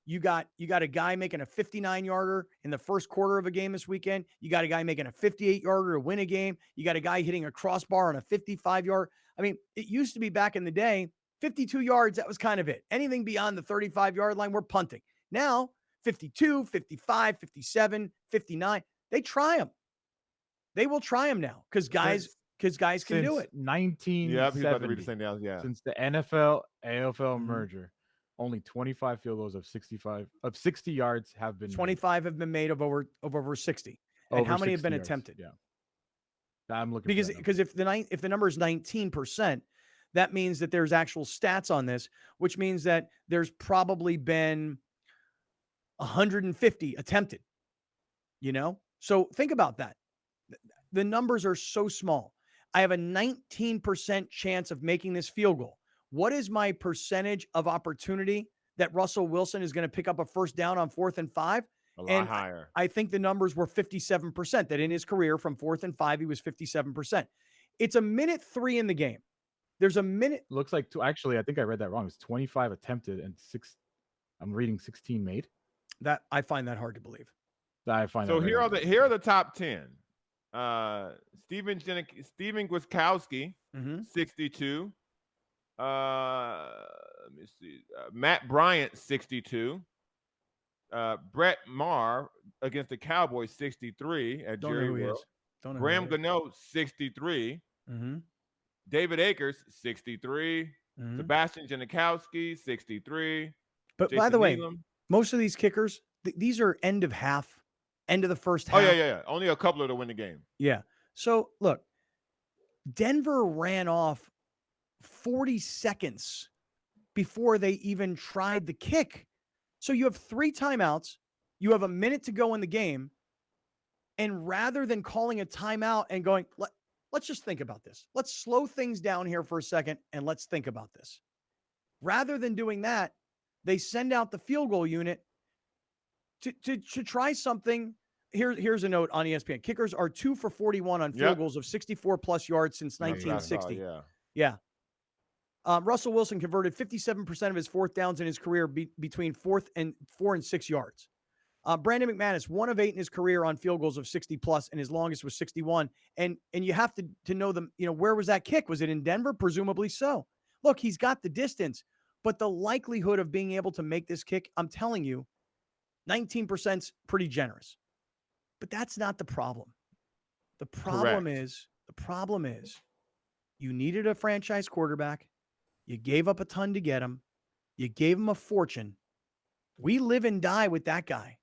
You got a guy making a 59-yarder in the first quarter of a game this weekend. You got a guy making a 58-yarder to win a game. You got a guy hitting a crossbar on a 55-yard. I mean, it used to be back in the day, 52 yards, that was kind of it. Anything beyond the 35-yard line, we're punting. Now, 52, 55, 57, 59, they try them. They will try them now because guys can do it. 1970. Yeah, he's about to read the same down. Yeah. Since the NFL AFL merger, only 25 field goals of 60 yards have been 25 have been made of over 60. And Over how many have 60 been yards. attempted? Yeah. I'm looking Because if the number is 19%, that means that there's actual stats on this, which means that there's probably been 150 attempted. So think about that. The numbers are so small. I have a 19% chance of making this field goal. What is my percentage of opportunity that Russell Wilson is going to pick up a first down on 4th and 5? A lot higher. I think the numbers were 57%, that in his career from 4th and 5, he was 57%. It's a minute 3 in the game. There's a minute. Looks like actually, I think I read that wrong. It's 25 attempted and I'm reading 16 made. That I find that hard to believe. I find So that here are the top 10. Steven Gwiatkowski, 62. Let me see. Matt Bryant, 62. Brett Maher against the Cowboys, 63 at Don't Jerry know who he World. is. Don't know. Graham Gano, 63. David Akers, 63. Sebastian Janikowski, 63. But Jason by the way, Needham. most of these kickers, these are end of the first half. Oh, yeah. Only a couple of to win the game. Yeah. So, look, Denver ran off 40 seconds before they even tried the kick. So you have 3 timeouts. You have a minute to go in the game. And rather than calling a timeout and going, let's just think about this. Let's slow things down here for a second and let's think about this. Rather than doing that, they send out the field goal unit to try something. Here's a note on ESPN. Kickers are 2 for 41 on field goals of 64 plus yards since 1960. Yeah. Russell Wilson converted 57% of his fourth downs in his career between 4 and 6 yards. Brandon McManus, 1 of 8 in his career on field goals of 60 plus, and his longest was 61. And you have to know them. Where was that kick? Was it in Denver? Presumably so. Look, he's got the distance, but the likelihood of being able to make this kick, I'm telling you, 19% is pretty generous. But that's not the problem. The problem is you needed a franchise quarterback. You gave up a ton to get him. You gave him a fortune. We live and die with that guy.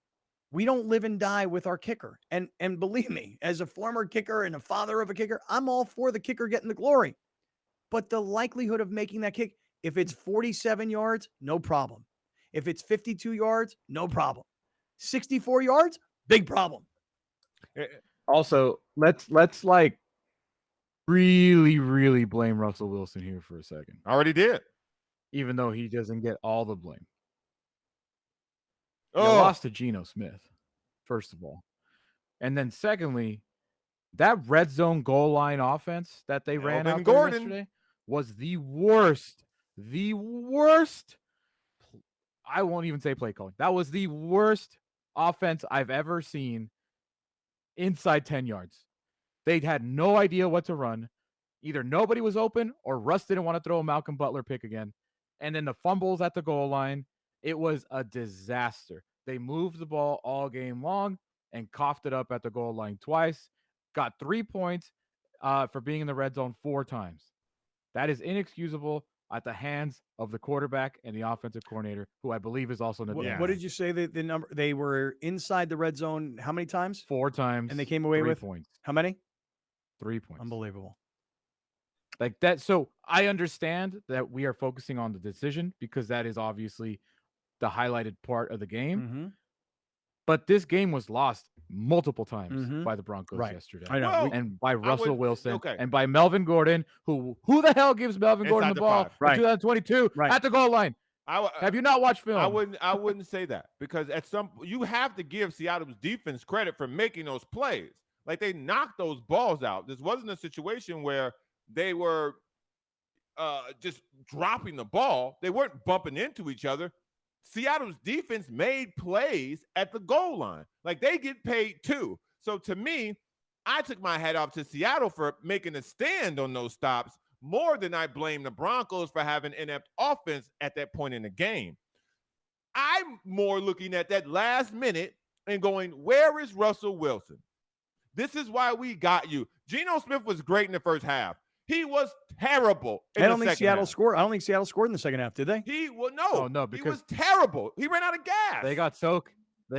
We don't live and die with our kicker. And believe me, as a former kicker and a father of a kicker, I'm all for the kicker getting the glory. But the likelihood of making that kick, if it's 47 yards, no problem. If it's 52 yards, no problem. 64 yards, big problem. Also, let's like really, really blame Russell Wilson here for a second. I already did. Even though he doesn't get all the blame. You lost to Geno Smith, first of all. And then secondly, that red zone goal line offense that they ran out there yesterday was the worst. The worst. I won't even say play calling. That was the worst offense I've ever seen inside 10 yards. They had no idea what to run. Either nobody was open or Russ didn't want to throw a Malcolm Butler pick again. And then the fumbles at the goal line. It was a disaster. They moved the ball all game long and coughed it up at the goal line twice. Got 3 points for being in the red zone 4 times. That is inexcusable at the hands of the quarterback and the offensive coordinator, who I believe is also in the What did you say the number? They were inside the red zone how many times? 4 times. And they came away with 3 points. How many? 3 points. Unbelievable. Like that. So I understand that we are focusing on the decision because that is obviously the highlighted part of the game. But this game was lost multiple times by the Broncos yesterday. I know. And by Russell Wilson and by Melvin Gordon, who the hell gives Melvin Gordon the ball in 2022 at the goal line? Have you not watched film? I wouldn't say that because you have to give Seattle's defense credit for making those plays. Like they knocked those balls out. This wasn't a situation where they were just dropping the ball. They weren't bumping into each other. Seattle's defense made plays at the goal line. Like they get paid too. So to me, I took my hat off to Seattle for making a stand on those stops more than I blame the Broncos for having inept offense at that point in the game. I'm more looking at that last minute and going, where is Russell Wilson? This is why we got you. Geno Smith was great in the first half. He was terrible in the second half. I don't think Seattle scored in the second half, did they? No, because he was terrible. He ran out of gas. They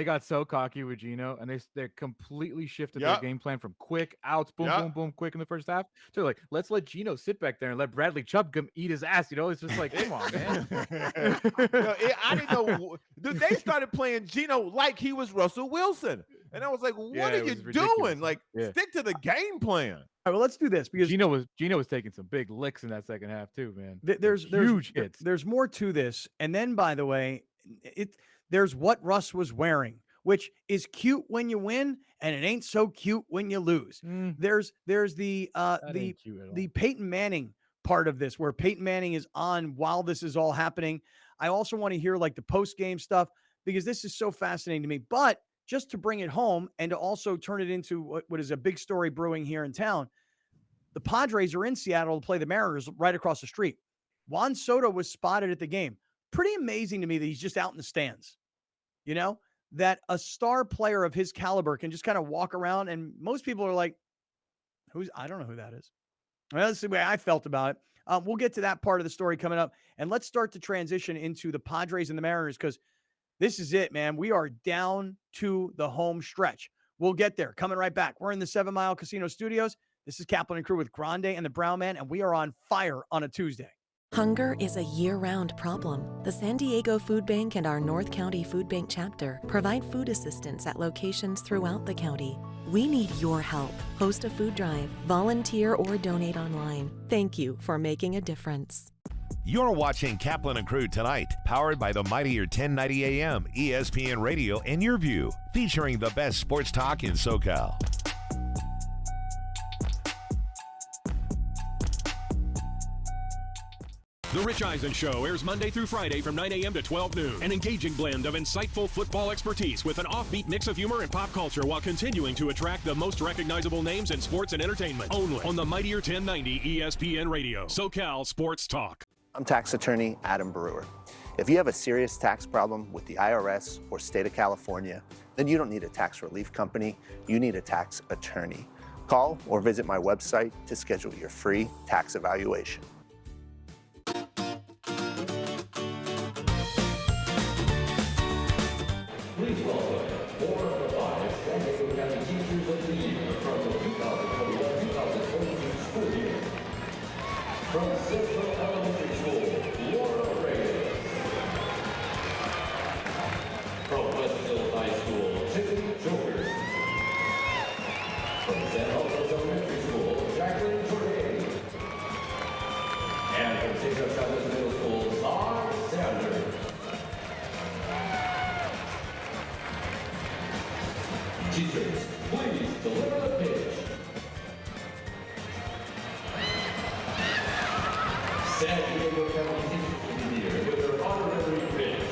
got so cocky with Geno, and they completely shifted their game plan from quick outs, boom, boom, quick in the first half to like, let's let Geno sit back there and let Bradley Chubb eat his ass. It's just like, come on, man. I didn't know. They started playing Geno like he was Russell Wilson. And I was like, what are you doing? Like, stick to the game plan. All right, well, let's do this because Geno was taking some big licks in that second half too, man. There's huge hits. There's more to this, and then by the way, there's what Russ was wearing, which is cute when you win, and it ain't so cute when you lose. There's the Peyton Manning part of this where Peyton Manning is on while this is all happening. I also want to hear like the post-game stuff because this is so fascinating to me. But just to bring it home and to also turn it into what is a big story brewing here in town, the Padres are in Seattle to play the Mariners right across the street. Juan Soto was spotted at the game. Pretty amazing to me that he's just out in the stands. You know, that a star player of his caliber can just kind of walk around, and most people are like, I don't know who that is. Well, that's the way I felt about it. We'll get to that part of the story coming up, and let's start to transition into the Padres and the Mariners because this is it, man. We are down to the home stretch. We'll get there. Coming right back. We're in the 7 Mile Casino Studios. This is Kaplan and Crew with Grande and the Brown Man, and we are on fire on a Tuesday. Hunger is a year-round problem. The San Diego Food Bank and our North County Food Bank chapter provide food assistance at locations throughout the county. We need your help. Host a food drive, volunteer, or donate online. Thank you for making a difference. You're watching Kaplan and Crew tonight, powered by the mightier 1090 AM, ESPN Radio, and Your View, featuring the best sports talk in SoCal. The Rich Eisen Show airs Monday through Friday from 9 a.m. to 12 noon. An engaging blend of insightful football expertise with an offbeat mix of humor and pop culture while continuing to attract the most recognizable names in sports and entertainment. Only on the mightier 1090 ESPN Radio, SoCal Sports Talk. I'm tax attorney Adam Brewer. If you have a serious tax problem with the IRS or state of California, then you don't need a tax relief company, you need a tax attorney. Call or visit my website to schedule your free tax evaluation. Please welcome 4 of the 5 San Diego County Teachers of the Year from the 2021-2022 school year. From Central Elementary School, Laura Reyes. From Westville High School, Tiffany George. From San Jose Elementary School, Jacqueline Jordan. And from St. Joe Chavez Middle School, Zar Sanders. Teachers, please deliver the pitch. San Diego County Teachers of the Year with their honorary pitch.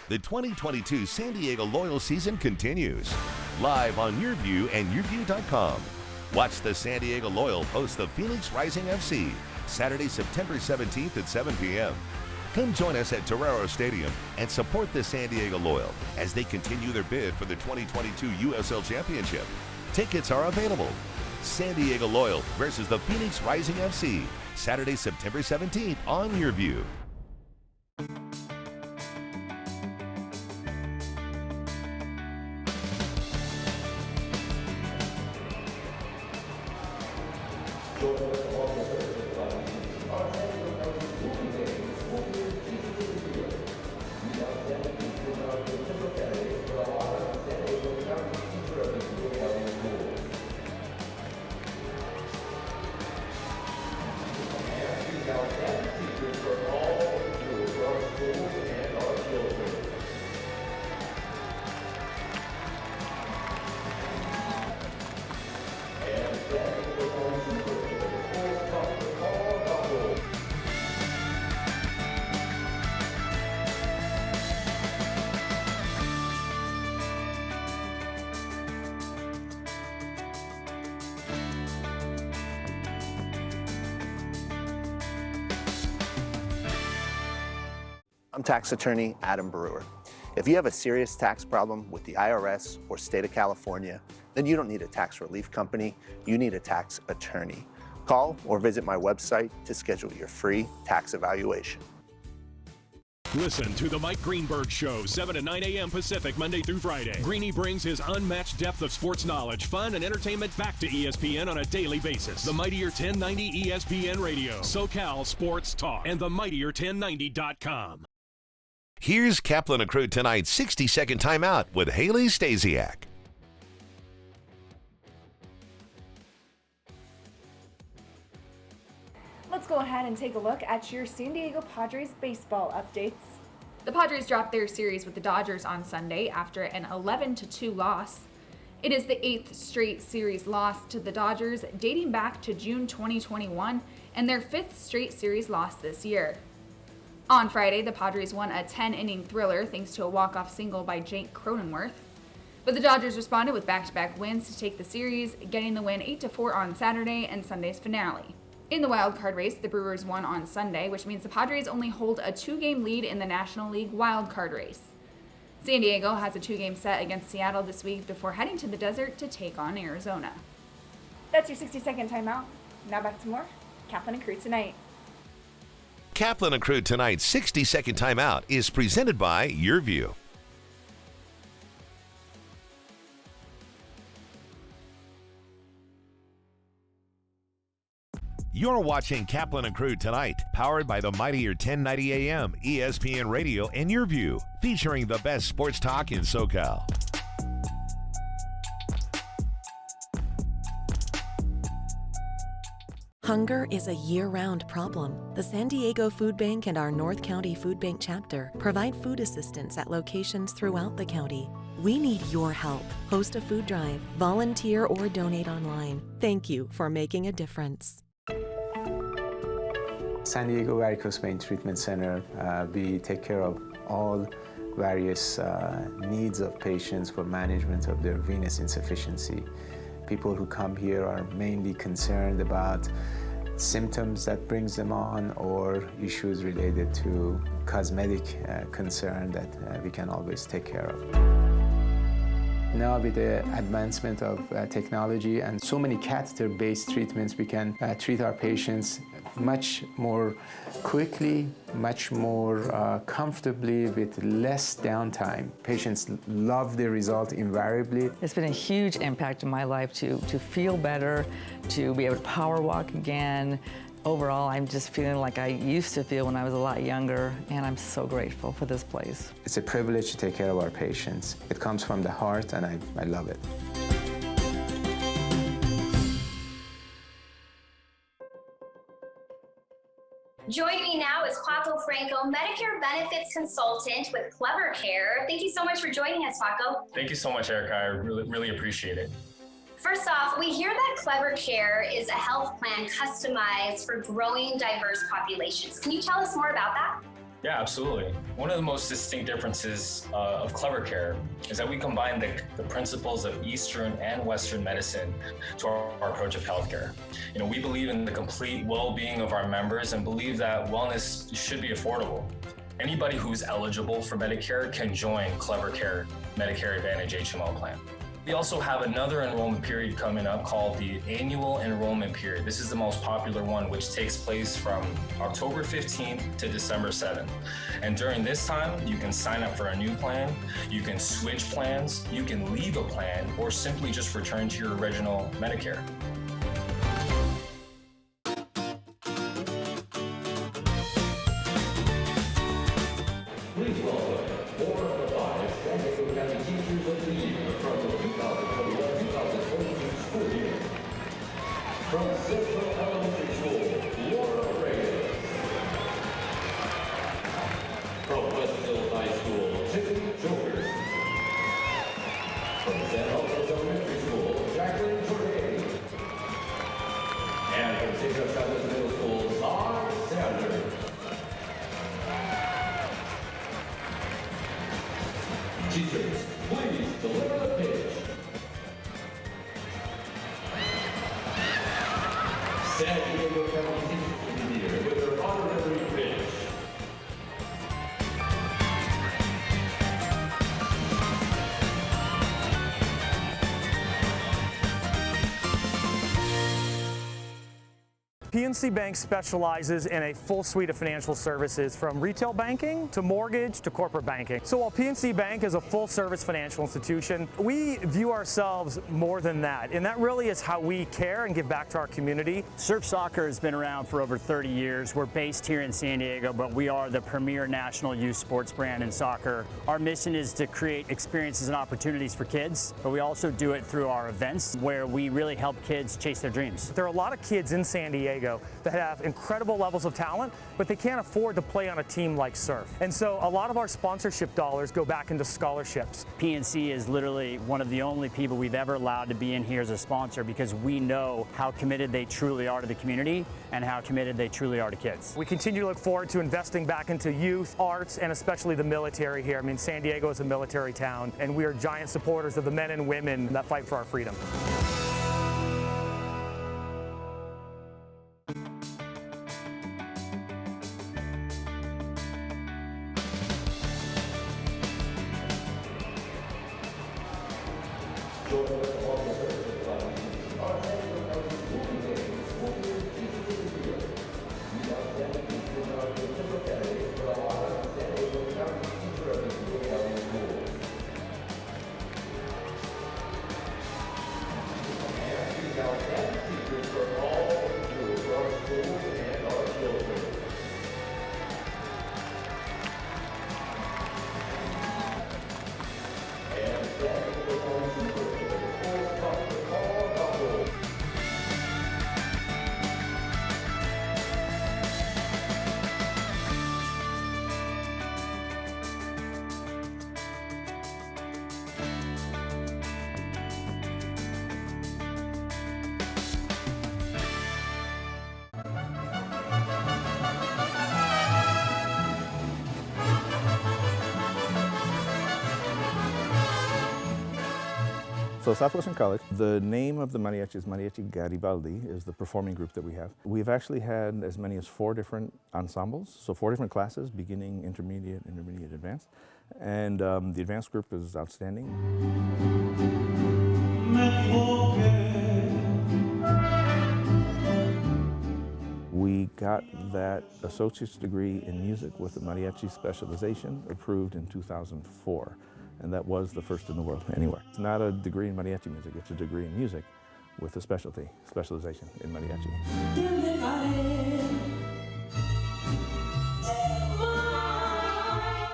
The 2022 San Diego Loyal season continues. Live on Your View and YourView.com. Watch the San Diego Loyal host the Phoenix Rising FC Saturday, September 17th at 7 p.m. Come join us at Torero Stadium and support the San Diego Loyal as they continue their bid for the 2022 USL Championship. Tickets are available. San Diego Loyal versus the Phoenix Rising FC Saturday, September 17th on Your View. I'm tax attorney Adam Brewer. If you have a serious tax problem with the IRS or state of California, then you don't need a tax relief company, you need a tax attorney. Call or visit my website to schedule your free tax evaluation. Listen to the Mike Greenberg Show, 7 to 9 a.m. Pacific, Monday through Friday. Greeny brings his unmatched depth of sports knowledge, fun, and entertainment back to ESPN on a daily basis. The mightier 1090 ESPN Radio, SoCal Sports Talk, and the mightier 1090.com. Here's Kaplan and Crew tonight's 60-second timeout with Haley Stasiak. Let's go ahead and take a look at your San Diego Padres baseball updates. The Padres dropped their series with the Dodgers on Sunday after an 11-2 loss. It is the 8th straight series loss to the Dodgers dating back to June 2021 and their 5th straight series loss this year. On Friday, the Padres won a 10-inning thriller thanks to a walk-off single by Jake Cronenworth. But the Dodgers responded with back-to-back wins to take the series, getting the win 8-4 on Saturday and Sunday's finale. In the wild card race, the Brewers won on Sunday, which means the Padres only hold a 2-game lead in the National League wild card race. San Diego has a 2-game set against Seattle this week before heading to the desert to take on Arizona. That's your 60-second timeout. Now back to more Kaplan and Crew Tonight. Kaplan and Crew Tonight's 60-second timeout is presented by YourView. You're watching Kaplan and Crew Tonight, powered by the mightier 1090 AM, ESPN Radio, and YourView, featuring the best sports talk in SoCal. Hunger is a year-round problem. The San Diego Food Bank and our North County Food Bank chapter provide food assistance at locations throughout the county. We need your help. Host a food drive, volunteer, or donate online. Thank you for making a difference. San Diego Varicose Vein Treatment Center, we take care of all various needs of patients for management of their venous insufficiency. People who come here are mainly concerned about symptoms that brings them on or issues related to cosmetic concern that we can always take care of. Now with the advancement of technology and so many catheter-based treatments, we can treat our patients much more quickly, much more comfortably, with less downtime. Patients love the result invariably. It's been a huge impact in my life to feel better, to be able to power walk again. Overall, I'm just feeling like I used to feel when I was a lot younger, and I'm so grateful for this place. It's a privilege to take care of our patients. It comes from the heart, and I love it. Joining me now is Paco Franco, Medicare Benefits Consultant with Clever Care. Thank you so much for joining us, Paco. Thank you so much, Erica. I really appreciate it. First off, we hear that Clever Care is a health plan customized for growing diverse populations. Can you tell us more about that? Yeah, absolutely. One of the most distinct differences of Clever Care is that we combine the principles of Eastern and Western medicine to our approach of healthcare. You know, we believe in the complete well-being of our members and believe that wellness should be affordable. Anybody who's eligible for Medicare can join Clever Care Medicare Advantage HMO plan. We also have another enrollment period coming up called the annual enrollment period. This is the most popular one, which takes place from October 15th to December 7th. And during this time, you can sign up for a new plan, you can switch plans, you can leave a plan, or simply just return to your original Medicare. Please welcome 4 of the 5 San Diego County Teachers of the Year from the 2021-2022 school year. From Central Elementary School, Laura Reyes. From Westville High School, Tiffany Jokers. From San Jose Elementary School, Jacqueline Jorge. And from St. Joe Chavez Middle School, Todd Sanders. Teachers, please deliver the pitch. San Diego County Teachers of the Year with their honorary pitch. PNC Bank specializes in a full suite of financial services, from retail banking to mortgage to corporate banking. So while PNC Bank is a full-service financial institution, we view ourselves more than that, and that really is how we care and give back to our community. Surf Soccer has been around for over 30 years. We're based here in San Diego, but we are the premier national youth sports brand in soccer. Our mission is to create experiences and opportunities for kids, but we also do it through our events where we really help kids chase their dreams. There are a lot of kids in San Diego Diego that have incredible levels of talent, but they can't afford to play on a team like Surf. And so a lot of our sponsorship dollars go back into scholarships. PNC is literally one of the only people we've ever allowed to be in here as a sponsor because we know how committed they truly are to the community and how committed they truly are to kids. We continue to look forward to investing back into youth, arts, and especially the military here. I mean, San Diego is a military town, and we are giant supporters of the men and women that fight for our freedom. So Southwestern College, the name of the mariachi is Mariachi Garibaldi, is the performing group that we have. We've actually had as many as 4 different ensembles, so 4 different classes, beginning, intermediate, advanced. And the advanced group is outstanding. We got that associate's degree in music with a mariachi specialization approved in 2004. And that was the first in the world anywhere. It's not a degree in mariachi music, it's a degree in music with a specialization in mariachi.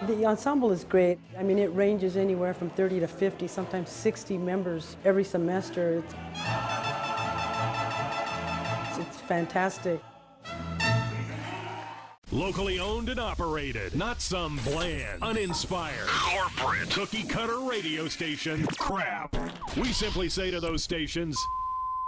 The ensemble is great. I mean, it ranges anywhere from 30 to 50, sometimes 60 members every semester. It's fantastic. Locally owned and operated, not some bland, uninspired, corporate, cookie-cutter radio station crap. We simply say to those stations,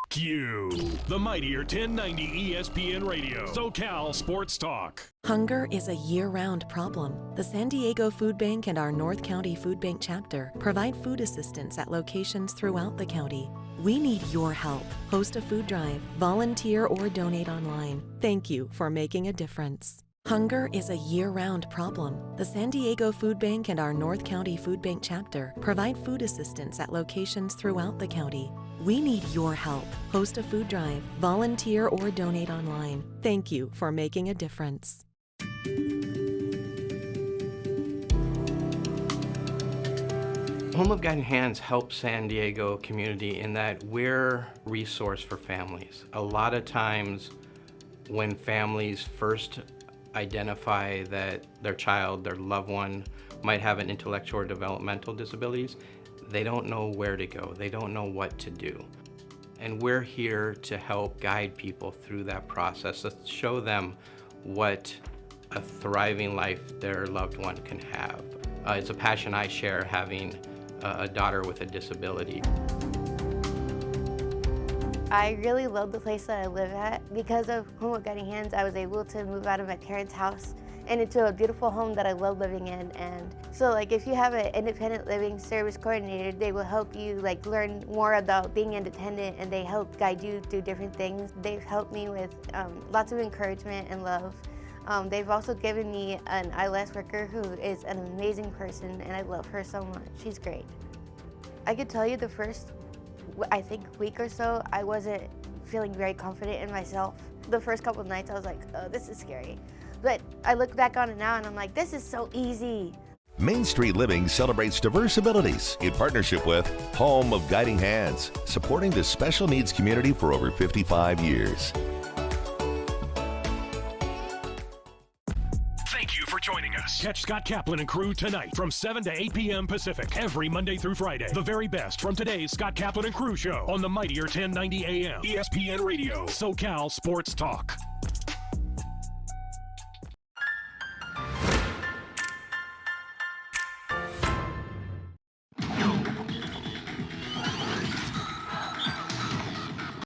Q. The mightier 1090 ESPN Radio, SoCal Sports Talk. Hunger is a year-round problem. The San Diego Food Bank and our North County Food Bank chapter provide food assistance at locations throughout the county. We need your help. Host a food drive, volunteer, or donate online. Thank you for making a difference. Hunger is a year-round problem. The San Diego Food Bank and our North County Food Bank chapter provide food assistance at locations throughout the county. We need your help. Host a food drive, volunteer, or donate online. Thank you for making a difference. Home of Guiding Hands helps San Diego community in that we're a resource for families. A lot of times when families first identify that their child, their loved one, might have an intellectual or developmental disabilities, they don't know where to go. They don't know what to do. And we're here to help guide people through that process, to show them what a thriving life their loved one can have. It's a passion I share, having a daughter with a disability. I really love the place that I live at. Because of Home of Guiding Hands, I was able to move out of my parents' house and into a beautiful home that I love living in. And so if you have an independent living service coordinator, they will help you learn more about being independent, and they help guide you through different things. They've helped me with lots of encouragement and love. They've also given me an ILS worker who is an amazing person, and I love her so much. She's great. I could tell you the first, I think, week or so, I wasn't feeling very confident in myself. The first couple of nights I was like, oh, this is scary. But I look back on it now and I'm like, this is so easy. Main Street Living celebrates diverse abilities in partnership with Home of Guiding Hands, supporting the special needs community for over 55 years. Thank you for joining us Sports. Catch Scott Kaplan and crew tonight from 7 to 8 p.m. Pacific, every Monday through Friday. The very best from today's Scott Kaplan and crew show on the mightier 1090 AM. ESPN Radio, SoCal Sports Talk.